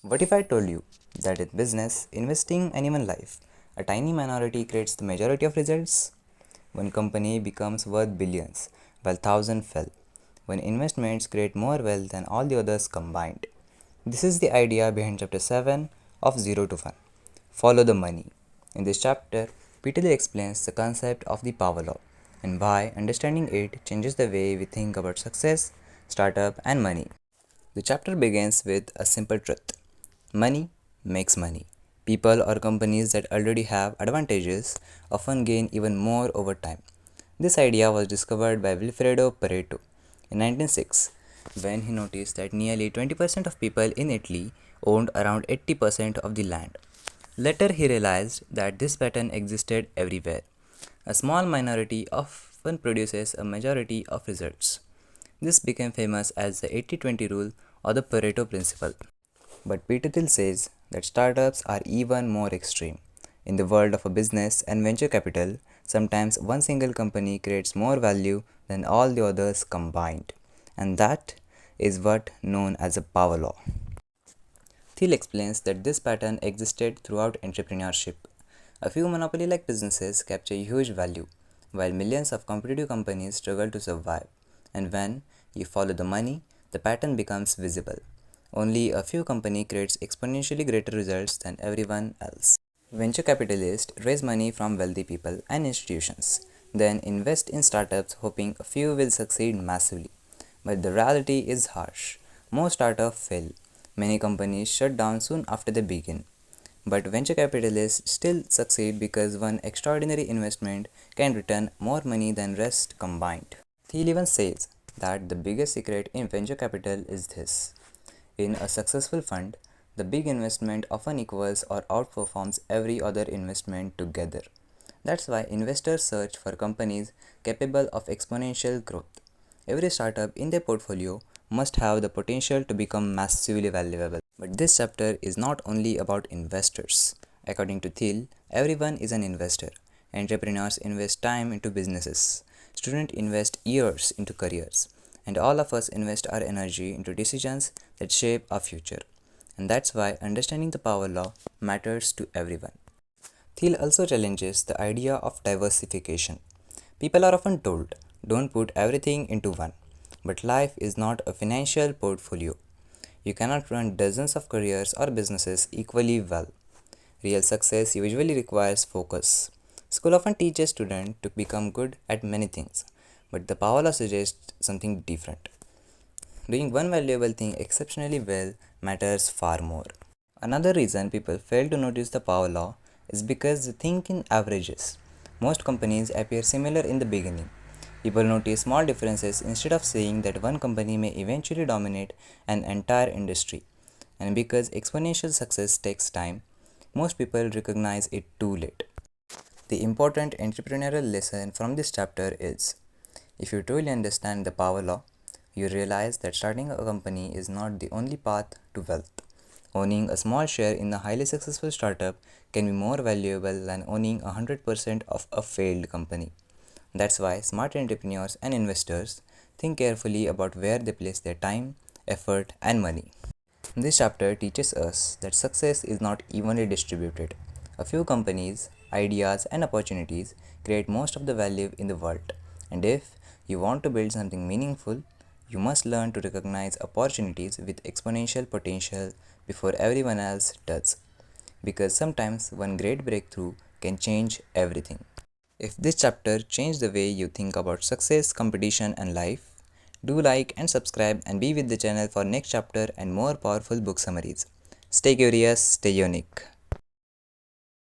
What if I told you that in business, investing, and even life, a tiny minority creates the majority of results? One company becomes worth billions, while thousands fell. When investments create more wealth than all the others combined. This is the idea behind chapter 7 of 0 to 1. Follow the money. In this chapter, Peter explains the concept of the power law and why understanding it changes the way we think about success, startup, and money. The chapter begins with a simple truth. Money makes money. People or companies that already have advantages often gain even more over time. This idea was discovered by Vilfredo Pareto in 1906 when he noticed that nearly 20% of people in Italy owned around 80% of the land. Later, he realized that this pattern existed everywhere. A small minority often produces a majority of results. This became famous as the 80-20 rule or the Pareto principle. But Peter Thiel says that startups are even more extreme. In the world of a business and venture capital, sometimes one single company creates more value than all the others combined. And that is what known as a power law. Thiel explains that this pattern existed throughout entrepreneurship. A few monopoly like businesses capture huge value, while millions of competitive companies struggle to survive. And when you follow the money, the pattern becomes visible. Only a few companies creates exponentially greater results than everyone else. Venture capitalists raise money from wealthy people and institutions, then invest in startups hoping a few will succeed massively. But the reality is harsh. Most startups fail. Many companies shut down soon after they begin. But venture capitalists still succeed because one extraordinary investment can return more money than rest combined. Thiel even says that the biggest secret in venture capital is this. In a successful fund, the big investment often equals or outperforms every other investment together. That's why investors search for companies capable of exponential growth. Every startup in their portfolio must have the potential to become massively valuable. But this chapter is not only about investors. According to Thiel, everyone is an investor. Entrepreneurs invest time into businesses. Students invest years into careers. And all of us invest our energy into decisions that shape our future. And that's why understanding the power law matters to everyone. Thiel also challenges the idea of diversification. People are often told, don't put everything into one. But life is not a financial portfolio. You cannot run dozens of careers or businesses equally well. Real success usually requires focus. School often teaches students to become good at many things, but the power law suggests something different. Doing one valuable thing exceptionally well matters far more. Another reason people fail to notice the power law is because they think in averages. Most companies appear similar in the beginning. People notice small differences instead of saying that one company may eventually dominate an entire industry. And because exponential success takes time, most people recognize it too late. The important entrepreneurial lesson from this chapter is if you truly understand the power law, you realize that starting a company is not the only path to wealth. Owning a small share in a highly successful startup can be more valuable than owning 100% of a failed company. That's why smart entrepreneurs and investors think carefully about where they place their time, effort, and money. This chapter teaches us that success is not evenly distributed. A few companies, ideas, and opportunities create most of the value in the world. And if you want to build something meaningful, you must learn to recognize opportunities with exponential potential before everyone else does. Because sometimes one great breakthrough can change everything. If this chapter changed the way you think about success, competition, and life, do like and subscribe and be with the channel for next chapter and more powerful book summaries. Stay curious, stay unique.